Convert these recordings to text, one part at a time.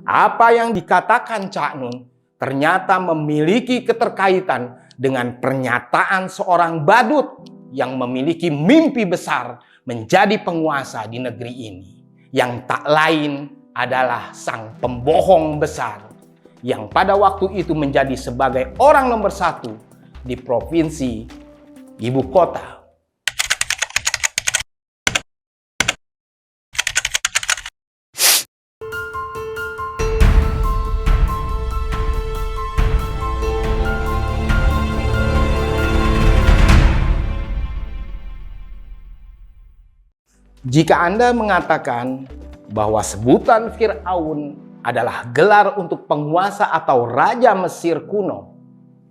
Apa yang dikatakan Cak Nun ternyata memiliki keterkaitan dengan pernyataan seorang badut yang memiliki mimpi besar menjadi penguasa di negeri ini, yang tak lain adalah sang pembohong besar yang pada waktu itu menjadi sebagai orang nomor 1 di provinsi ibu kota. Jika Anda mengatakan bahwa sebutan Fir'aun adalah gelar untuk penguasa atau raja Mesir kuno,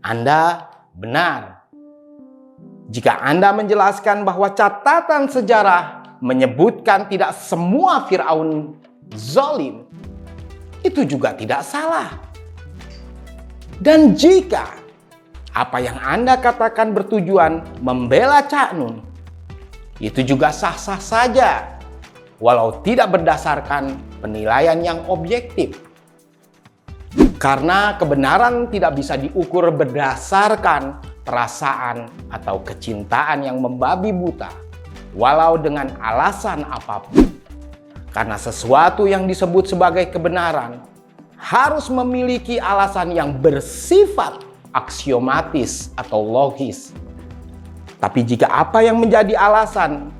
Anda benar. Jika Anda menjelaskan bahwa catatan sejarah menyebutkan tidak semua Fir'aun zalim, itu juga tidak salah. Dan jika apa yang Anda katakan bertujuan membela Cak Nun, itu juga sah-sah saja, walau tidak berdasarkan penilaian yang objektif. Karena kebenaran tidak bisa diukur berdasarkan perasaan atau kecintaan yang membabi buta, walau dengan alasan apapun. Karena sesuatu yang disebut sebagai kebenaran harus memiliki alasan yang bersifat aksiomatis atau logis. Tapi jika apa yang menjadi alasan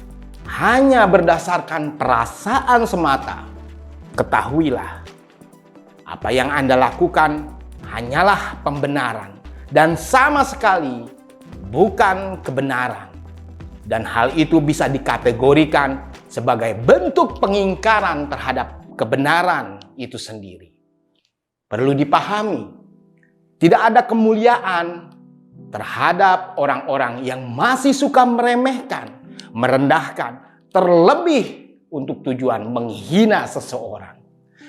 hanya berdasarkan perasaan semata, ketahuilah, apa yang Anda lakukan hanyalah pembenaran dan sama sekali bukan kebenaran. Dan hal itu bisa dikategorikan sebagai bentuk pengingkaran terhadap kebenaran itu sendiri. Perlu dipahami, tidak ada kemuliaan terhadap orang-orang yang masih suka meremehkan, merendahkan, terlebih untuk tujuan menghina seseorang.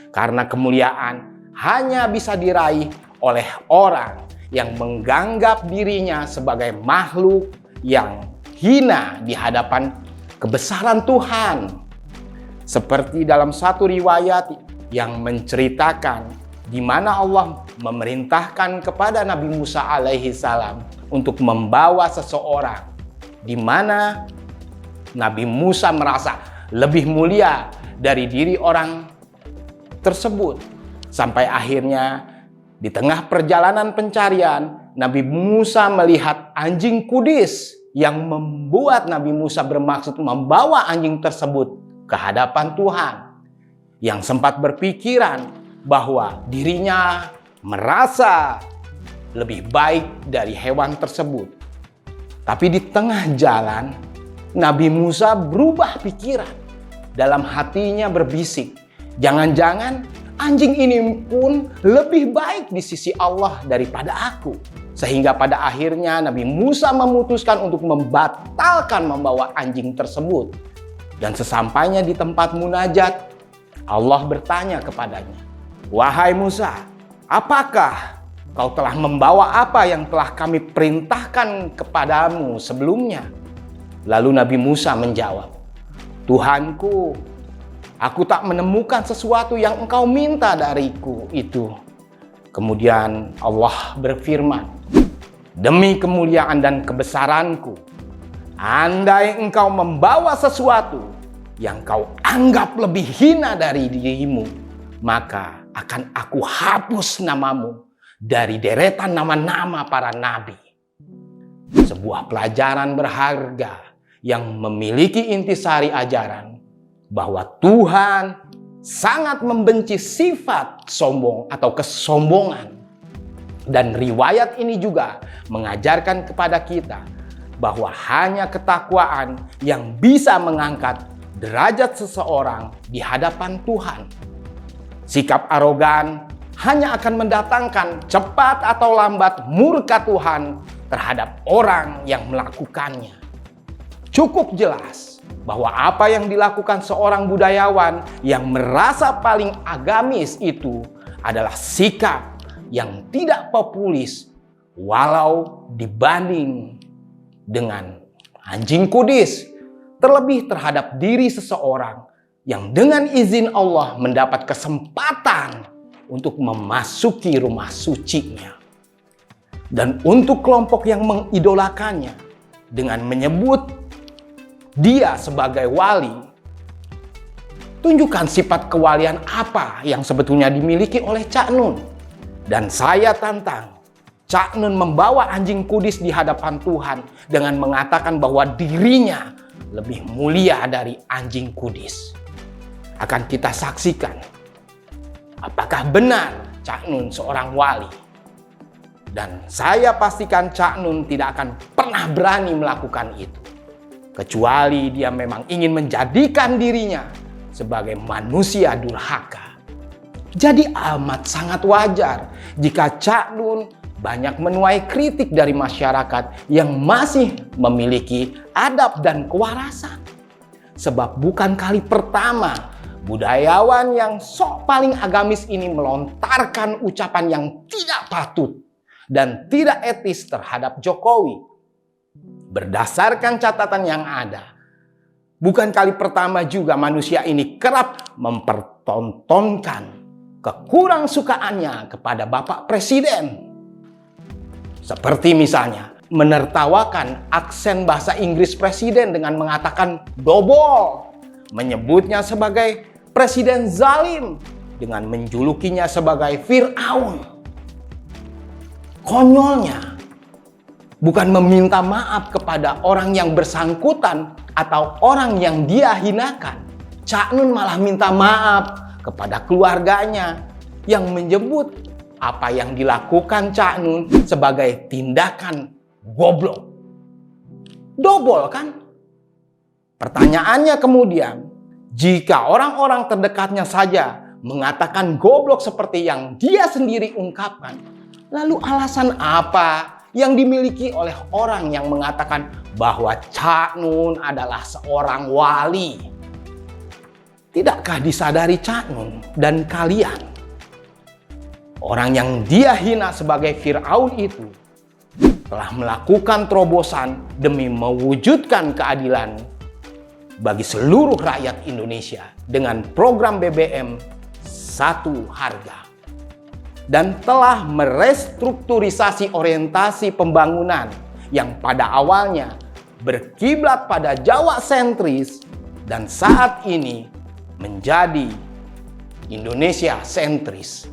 Karena kemuliaan hanya bisa diraih oleh orang yang menganggap dirinya sebagai makhluk yang hina di hadapan kebesaran Tuhan. Seperti dalam satu riwayat yang menceritakan di mana Allah memerintahkan kepada Nabi Musa alaihi salam untuk membawa seseorang, di mana Nabi Musa merasa lebih mulia dari diri orang tersebut. Sampai akhirnya di tengah perjalanan pencarian, Nabi Musa melihat anjing kudis yang membuat Nabi Musa bermaksud membawa anjing tersebut ke hadapan Tuhan, yang sempat berpikiran bahwa dirinya merasa lebih baik dari hewan tersebut. Tapi di tengah jalan, Nabi Musa berubah pikiran. Dalam hatinya berbisik, jangan-jangan anjing ini pun lebih baik di sisi Allah daripada aku. Sehingga pada akhirnya Nabi Musa memutuskan untuk membatalkan membawa anjing tersebut. Dan sesampainya di tempat munajat, Allah bertanya kepadanya, "Wahai Musa, apakah kau telah membawa apa yang telah kami perintahkan kepadamu sebelumnya?" Lalu Nabi Musa menjawab, "Tuhanku, aku tak menemukan sesuatu yang engkau minta dariku itu." Kemudian Allah berfirman, "Demi kemuliaan dan kebesaranku, andai engkau membawa sesuatu yang kau anggap lebih hina dari dirimu, maka akan aku hapus namamu dari deretan nama-nama para nabi." Sebuah pelajaran berharga yang memiliki intisari ajaran bahwa Tuhan sangat membenci sifat sombong atau kesombongan. Dan riwayat ini juga mengajarkan kepada kita bahwa hanya ketakwaan yang bisa mengangkat derajat seseorang di hadapan Tuhan. Sikap arogan hanya akan mendatangkan cepat atau lambat murka Tuhan terhadap orang yang melakukannya. Cukup jelas bahwa apa yang dilakukan seorang budayawan yang merasa paling agamis itu adalah sikap yang tidak populis walau dibanding dengan anjing kudis, terlebih terhadap diri seseorang yang dengan izin Allah mendapat kesempatan untuk memasuki rumah sucinya. Dan untuk kelompok yang mengidolakannya dengan menyebut dia sebagai wali, tunjukkan sifat kewalian apa yang sebetulnya dimiliki oleh Cak Nun. Dan saya tantang Cak Nun membawa anjing kudis di hadapan Tuhan dengan mengatakan bahwa dirinya lebih mulia dari anjing kudis. Akan kita saksikan apakah benar Cak Nun seorang wali. Dan saya pastikan Cak Nun tidak akan pernah berani melakukan itu, kecuali dia memang ingin menjadikan dirinya sebagai manusia durhaka. Jadi amat sangat wajar jika Cak Nun banyak menuai kritik dari masyarakat yang masih memiliki adab dan kewarasan. Sebab bukan kali pertama budayawan yang sok paling agamis ini melontarkan ucapan yang tidak patut dan tidak etis terhadap Jokowi. Berdasarkan catatan yang ada, bukan kali pertama juga manusia ini kerap mempertontonkan kekurangsukaannya kepada Bapak Presiden. Seperti misalnya menertawakan aksen bahasa Inggris Presiden dengan mengatakan dobol, menyebutnya sebagai Presiden zalim, dengan menjulukinya sebagai Fir'aun. Konyolnya, bukan meminta maaf kepada orang yang bersangkutan atau orang yang dia hinakan. Cak Nun malah minta maaf kepada keluarganya yang menyebut apa yang dilakukan Cak Nun sebagai tindakan goblok. Dobol kan? Pertanyaannya kemudian, jika orang-orang terdekatnya saja mengatakan goblok seperti yang dia sendiri ungkapkan, lalu alasan apa yang dimiliki oleh orang yang mengatakan bahwa Cak Nun adalah seorang wali? Tidakkah disadari Cak Nun dan kalian, orang yang dia hina sebagai Fir'aun itu telah melakukan terobosan demi mewujudkan keadilan bagi seluruh rakyat Indonesia dengan program BBM satu harga, dan telah merestrukturisasi orientasi pembangunan yang pada awalnya berkiblat pada Jawa sentris dan saat ini menjadi Indonesia sentris.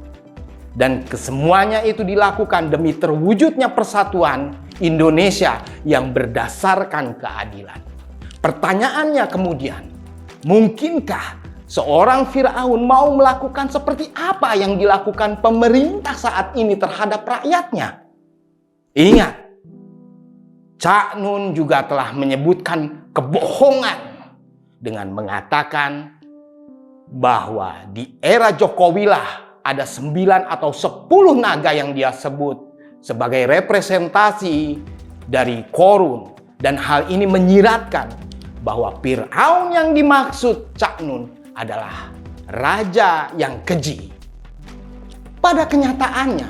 Dan kesemuanya itu dilakukan demi terwujudnya persatuan Indonesia yang berdasarkan keadilan. Pertanyaannya kemudian, mungkinkah seorang Fir'aun mau melakukan seperti apa yang dilakukan pemerintah saat ini terhadap rakyatnya? Ingat, Cak Nun juga telah menyebutkan kebohongan dengan mengatakan bahwa di era Jokowilah ada 9 atau 10 naga yang dia sebut sebagai representasi dari Korun. Dan hal ini menyiratkan bahwa Fir'aun yang dimaksud Cak Nun adalah raja yang keji. Pada kenyataannya,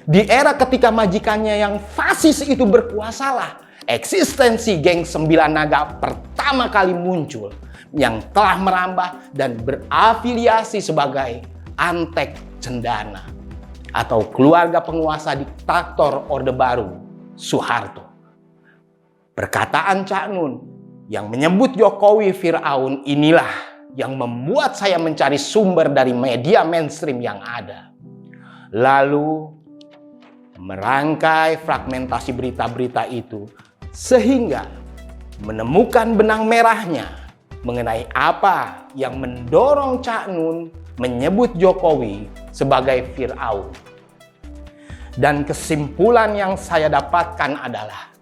di era ketika majikannya yang fasis itu berkuasalah, eksistensi geng 9 naga pertama kali muncul, yang telah merambah dan berafiliasi sebagai Antek Cendana atau keluarga penguasa diktator Orde Baru Soeharto. Perkataan Cak Nun yang menyebut Jokowi Fir'aun inilah yang membuat saya mencari sumber dari media mainstream yang ada, lalu merangkai fragmentasi berita-berita itu sehingga menemukan benang merahnya mengenai apa yang mendorong Cak Nun menyebut Jokowi sebagai Fir'aun. Dan kesimpulan yang saya dapatkan adalah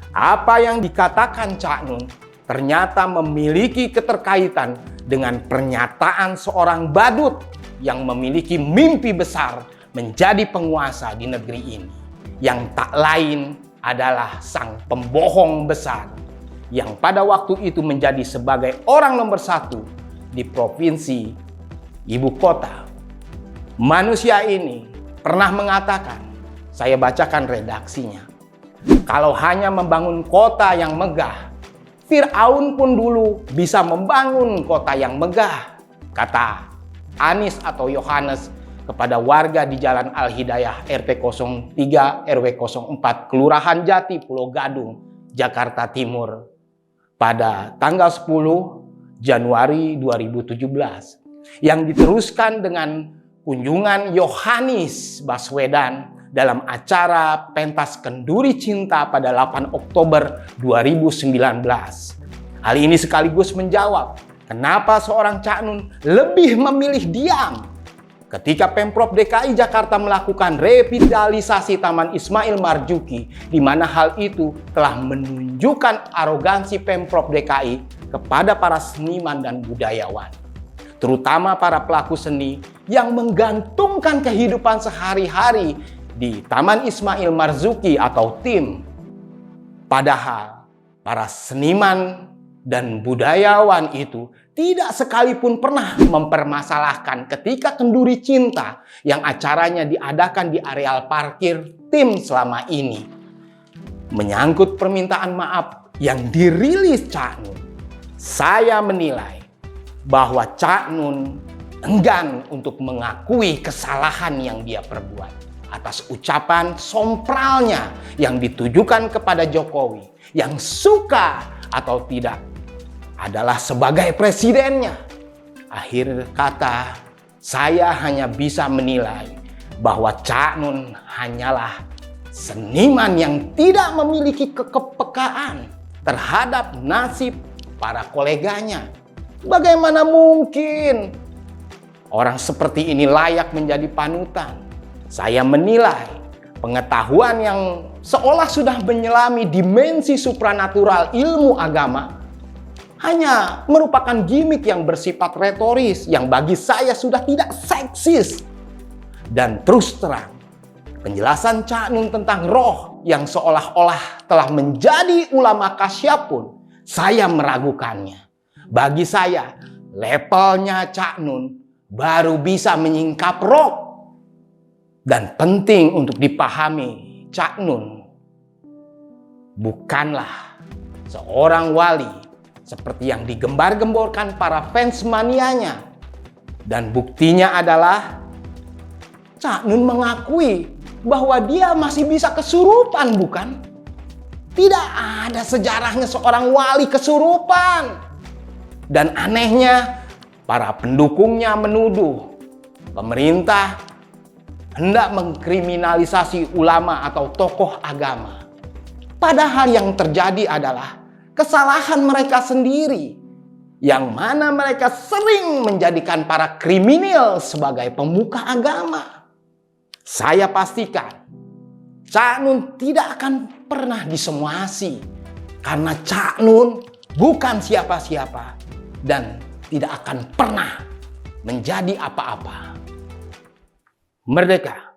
apa yang dikatakan Cak Nun ternyata memiliki keterkaitan dengan pernyataan seorang badut yang memiliki mimpi besar menjadi penguasa di negeri ini, yang tak lain adalah sang pembohong besar yang pada waktu itu menjadi sebagai orang nomor 1 di provinsi ibu kota. Manusia ini pernah mengatakan, saya bacakan redaksinya, kalau hanya membangun kota yang megah, Fir'aun pun dulu bisa membangun kota yang megah. Kata Anies atau Yohanes kepada warga di Jalan Al-Hidayah RT 03 RW 04 Kelurahan Jati, Pulau Gadung, Jakarta Timur pada tanggal 10 Januari 2017 yang diteruskan dengan kunjungan Yohanis Baswedan dalam acara pentas Kenduri Cinta pada 8 Oktober 2019. Hal ini sekaligus menjawab kenapa seorang Cak Nun lebih memilih diam ketika Pemprov DKI Jakarta melakukan revitalisasi Taman Ismail Marzuki, di mana hal itu telah menunjukkan arogansi Pemprov DKI kepada para seniman dan budayawan, terutama para pelaku seni yang menggantungkan kehidupan sehari-hari di Taman Ismail Marzuki atau TIM. Padahal para seniman dan budayawan itu tidak sekalipun pernah mempermasalahkan ketika Kenduri Cinta yang acaranya diadakan di areal parkir TIM selama ini. Menyangkut permintaan maaf yang dirilis Cak Nun, saya menilai bahwa Cak Nun enggan untuk mengakui kesalahan yang dia perbuat atas ucapan sompralnya yang ditujukan kepada Jokowi yang suka atau tidak adalah sebagai presidennya. Akhir kata, saya hanya bisa menilai bahwa Cak Nun hanyalah seniman yang tidak memiliki kepekaan terhadap nasib para koleganya. Bagaimana mungkin orang seperti ini layak menjadi panutan? Saya menilai pengetahuan yang seolah sudah menyelami dimensi supranatural ilmu agama hanya merupakan gimik yang bersifat retoris yang bagi saya sudah tidak seksis. Dan terus terang, penjelasan Cak Nun tentang roh yang seolah-olah telah menjadi ulama kasyaf pun saya meragukannya. Bagi saya, levelnya Cak Nun baru bisa menyingkap roh. Dan penting untuk dipahami, Cak Nun bukanlah seorang wali seperti yang digembar-gemborkan para fans manianya. Dan buktinya adalah Cak Nun mengakui bahwa dia masih bisa kesurupan, bukan? Tidak ada sejarahnya seorang wali kesurupan. Dan anehnya, para pendukungnya menuduh pemerintah hendak mengkriminalisasi ulama atau tokoh agama. Padahal yang terjadi adalah kesalahan mereka sendiri, yang mana mereka sering menjadikan para kriminal sebagai pemuka agama. Saya pastikan Cak Nun tidak akan pernah disemuasi, karena Cak Nun bukan siapa-siapa dan tidak akan pernah menjadi apa-apa. Merdeka!